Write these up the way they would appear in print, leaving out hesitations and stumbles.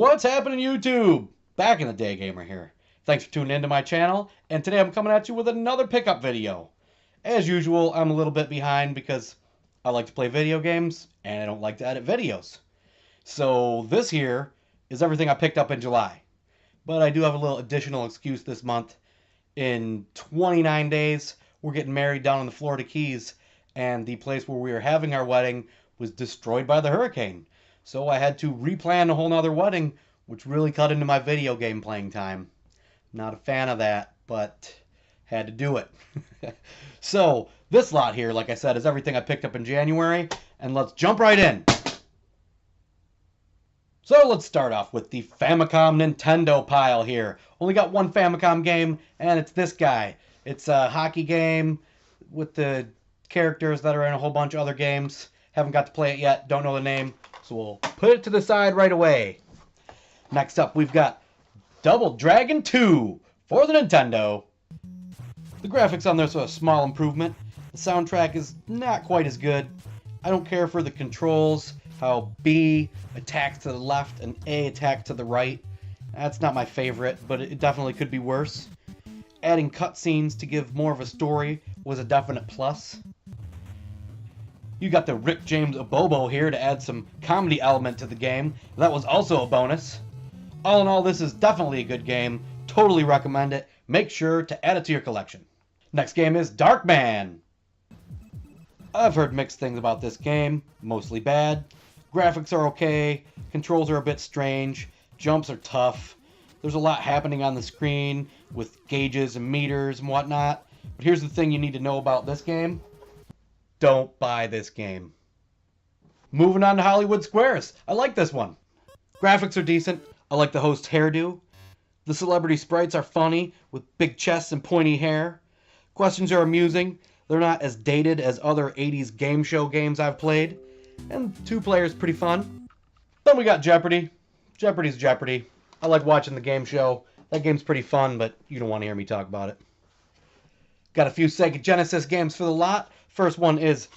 What's happening, YouTube? Back in the day gamer here. Thanks for tuning into my channel, and today I'm coming at you with another pickup video. As usual, I'm a little bit behind because I like to play video games and I don't like to edit videos. So this here is everything I picked up in July. But I do have a little additional excuse this month. In 29 days, we're getting married down in the Florida Keys, and the place where we were having our wedding was destroyed by the hurricane. So I had to replan a whole nother wedding, which really cut into my video game playing time. Not a fan of that, but had to do it. So this lot here, like I said, is everything I picked up in January, and let's jump right in. So let's start off with the Famicom Nintendo pile here. Only got one Famicom game, and it's this guy. It's a hockey game with the characters that are in a whole bunch of other games. Haven't got to play it yet, don't know the name, so we'll put it to the side right away. Next up, we've got Double Dragon 2 for the Nintendo. The graphics on this are a small improvement. The soundtrack is not quite as good. I don't care for the controls, how B attacks to the left and A attacks to the right. That's not my favorite, but it definitely could be worse. Adding cutscenes to give more of a story was a definite plus. You got the Rick James Abobo here to add some comedy element to the game. That was also a bonus. All in all, this is definitely a good game. Totally recommend it. Make sure to add it to your collection. Next game is Darkman. I've heard mixed things about this game, mostly bad. Graphics are okay, controls are a bit strange, jumps are tough. There's a lot happening on the screen with gauges and meters and whatnot. But here's the thing you need to know about this game. Don't buy this game. Moving on to Hollywood Squares. I like this one. Graphics are decent. I like the host's hairdo. The celebrity sprites are funny with big chests and pointy hair. Questions are amusing. They're not as dated as other 80s game show games I've played. And 2 players pretty fun. Then we got Jeopardy. Jeopardy's Jeopardy. I like watching the game show. That game's pretty fun, but you don't want to hear me talk about it. Got a few Sega Genesis games for the lot. First one is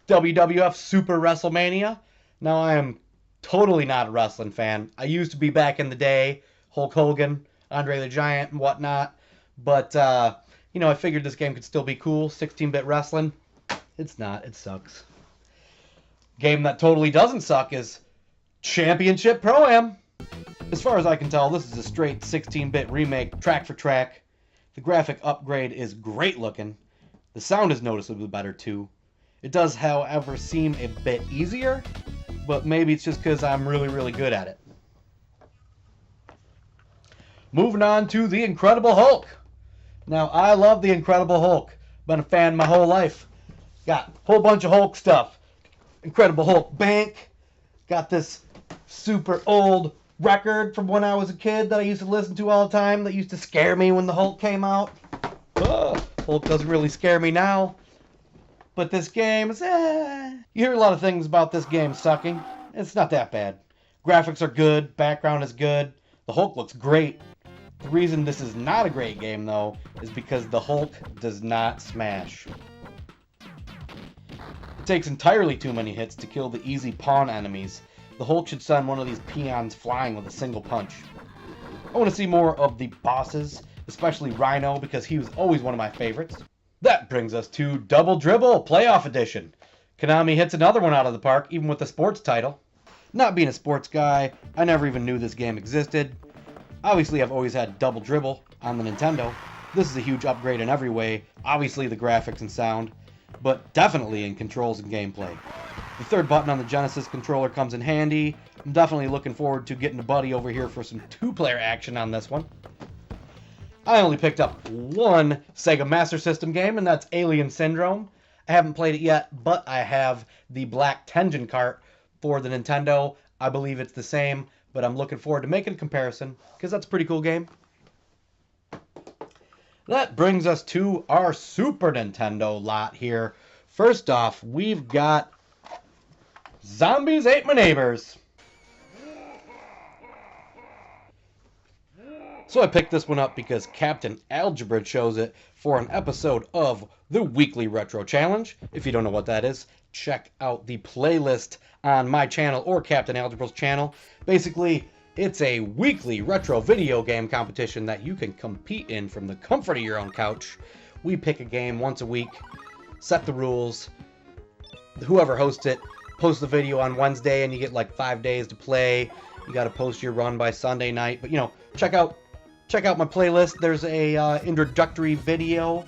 WWF Super WrestleMania. Now I am totally not a wrestling fan. I used to be back in the day. Hulk Hogan, Andre the Giant, and whatnot. But, I figured this game could still be cool. 16-bit wrestling. It's not. It sucks. Game that totally doesn't suck is Championship ProAm. As far as I can tell, this is a straight 16-bit remake, track for track. The graphic upgrade is great looking. The sound is noticeably better too. It does, however, seem a bit easier, but maybe it's just because I'm really good at it. Moving on to The Incredible Hulk. Now, I love The Incredible Hulk. Been a fan my whole life. Got a whole bunch of Hulk stuff. Incredible Hulk Bank. Got this super old record from when I was a kid that I used to listen to all the time that used to scare me when the Hulk came out. Hulk doesn't really scare me now. But this game is, You hear a lot of things about this game sucking. It's not that bad. Graphics are good. Background is good. The Hulk looks great. The reason this is not a great game, though, is because the Hulk does not smash. It takes entirely too many hits to kill the easy pawn enemies. The Hulk should send one of these peons flying with a single punch. I want to see more of the bosses, especially Rhino, because he was always one of my favorites. That brings us to Double Dribble Playoff Edition. Konami hits another one out of the park, even with the sports title. Not being a sports guy, I never even knew this game existed. Obviously, I've always had Double Dribble on the Nintendo. This is a huge upgrade in every way, obviously the graphics and sound, but definitely in controls and gameplay. The third button on the Genesis controller comes in handy. I'm definitely looking forward to getting a buddy over here for some 2-player action on this one. I only picked up one Sega Master System game, and that's Alien Syndrome. I haven't played it yet, but I have the Black Tengen cart for the Nintendo. I believe it's the same, but I'm looking forward to making a comparison, because that's a pretty cool game. That brings us to our Super Nintendo lot here. First off, we've got Zombies Ate My Neighbors. So I picked this one up because Captain Algebra chose it for an episode of the Weekly Retro Challenge. If you don't know what that is, check out the playlist on my channel or Captain Algebra's channel. Basically, It's a weekly retro video game competition that you can compete in from the comfort of your own couch. We pick a game once a week, set the rules. Whoever hosts it posts the video on Wednesday, and you get like 5 days to play. You got to post your run by Sunday night. But you know, check out my playlist. There's a introductory video.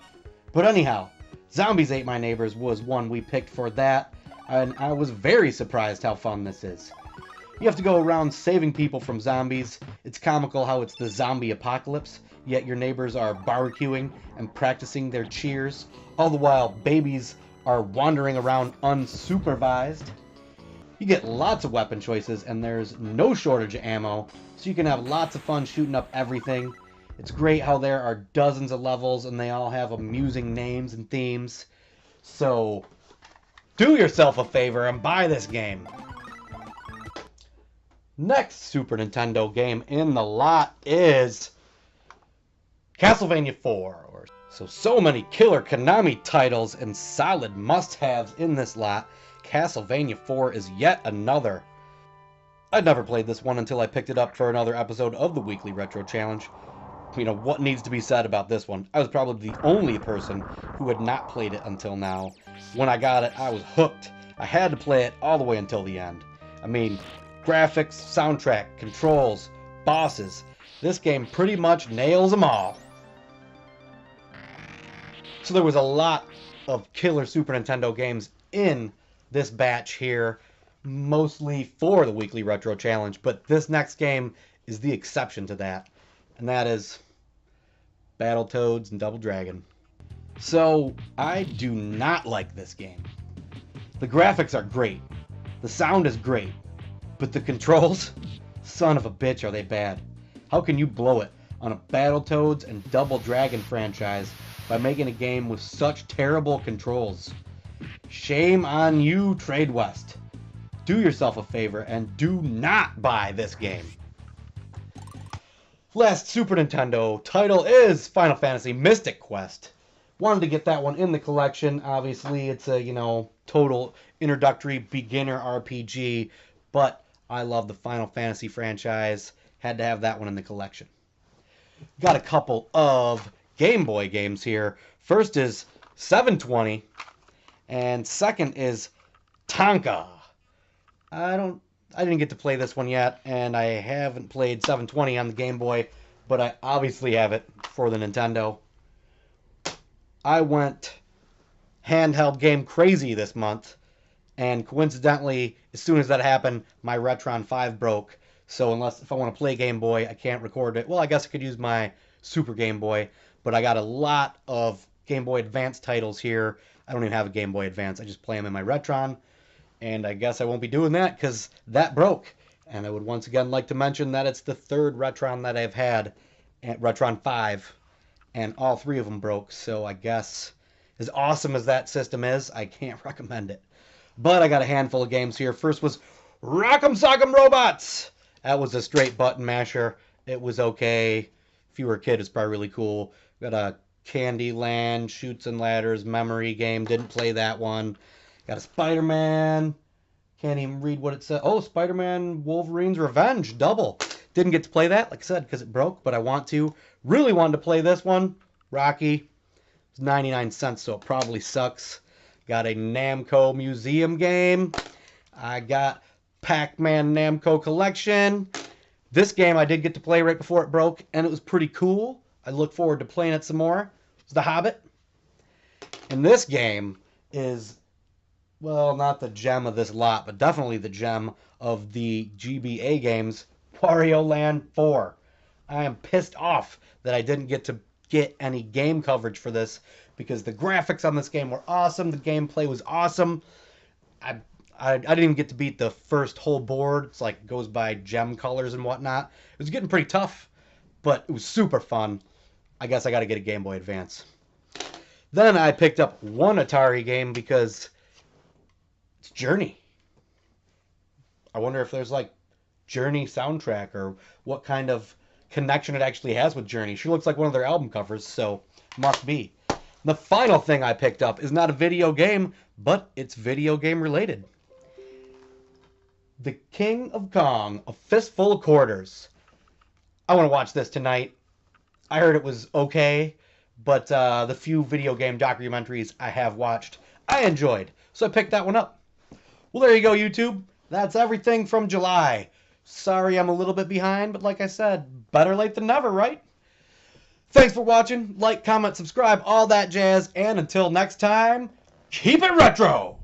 But anyhow, Zombies Ate My Neighbors was one we picked for that, and I was very surprised how fun this is. You have to go around saving people from zombies. It's comical how it's the zombie apocalypse, yet your neighbors are barbecuing and practicing their cheers, all the while babies are wandering around unsupervised. You get lots of weapon choices, and there's no shortage of ammo, so you can have lots of fun shooting up everything. It's great how there are dozens of levels, and they all have amusing names and themes. So, do yourself a favor and buy this game. Next Super Nintendo game in the lot is Castlevania IV. So many killer Konami titles and solid must-haves in this lot. Castlevania IV is yet another. I'd never played this one until I picked it up for another episode of the Weekly Retro Challenge. You know, what needs to be said about this one? I was probably the only person who had not played it until now. When I got it, I was hooked. I had to play it all the way until the end. I mean, graphics, soundtrack, controls, bosses. This game pretty much nails them all. So there was a lot of killer Super Nintendo games in this batch here, mostly for the Weekly Retro Challenge, but this next game is the exception to that, and that is Battletoads and Double Dragon. So, I do not like this game. The graphics are great, the sound is great, but the controls, son of a bitch, are they bad. How can you blow it on a Battletoads and Double Dragon franchise by making a game with such terrible controls? Shame on you, Trade West. Do yourself a favor and do not buy this game. Last Super Nintendo title is Final Fantasy Mystic Quest. Wanted to get that one in the collection. Obviously, it's a, total introductory beginner RPG, but I love the Final Fantasy franchise. Had to have that one in the collection. Got a couple of Game Boy games here. First is 720, and second is Tonka. I didn't get to play this one yet, and I haven't played 720 on the Game Boy, but I obviously have it for the Nintendo. I went handheld game crazy this month, and coincidentally, as soon as that happened, my Retron 5 broke. So if I want to play Game Boy, I can't record it. Well, I guess I could use my Super Game Boy, but I got a lot of Game Boy Advance titles here. I don't even have a Game Boy Advance. I just play them in my Retron, and I guess I won't be doing that because that broke. And I would once again like to mention that it's the third Retron that I've had, Retron 5, and all three of them broke. So I guess, as awesome as that system is, I can't recommend it. But I got a handful of games here. First was Rock'em Sock'em Robots. That was a straight button masher. It was okay. If you were a kid, it's probably really cool. Got a Candyland, Chutes and Ladders memory game. Didn't play that one. Got a Spider-Man. Can't even read what it said. Oh, Spider-Man Wolverine's Revenge. Double. Didn't get to play that, like I said, because it broke, but I want to. Really wanted to play this one. Rocky. It's 99 cents, so it probably sucks. Got a Namco Museum game. I got Pac-Man Namco Collection. This game I did get to play right before it broke, and it was pretty cool. I look forward to playing it some more. It's The Hobbit. And this game is, well, not the gem of this lot, but definitely the gem of the GBA games, Wario Land 4. I am pissed off that I didn't get to get any game coverage for this because the graphics on this game were awesome. The gameplay was awesome. I didn't even get to beat the first whole board. It's like it goes by gem colors and whatnot. It was getting pretty tough, but it was super fun. I guess I got to get a Game Boy Advance. Then I picked up one Atari game because it's Journey. I wonder if there's like Journey soundtrack or what kind of connection it actually has with Journey. She looks like one of their album covers, so must be. The final thing I picked up is not a video game, but it's video game related. The King of Kong, A Fistful of Quarters. I want to watch this tonight. I heard it was okay, but the few video game documentaries I have watched, I enjoyed. So I picked that one up. Well, there you go, YouTube. That's everything from July. Sorry I'm a little bit behind, but like I said, better late than never, right? Thanks for watching. Like, comment, subscribe, all that jazz. And until next time, keep it retro!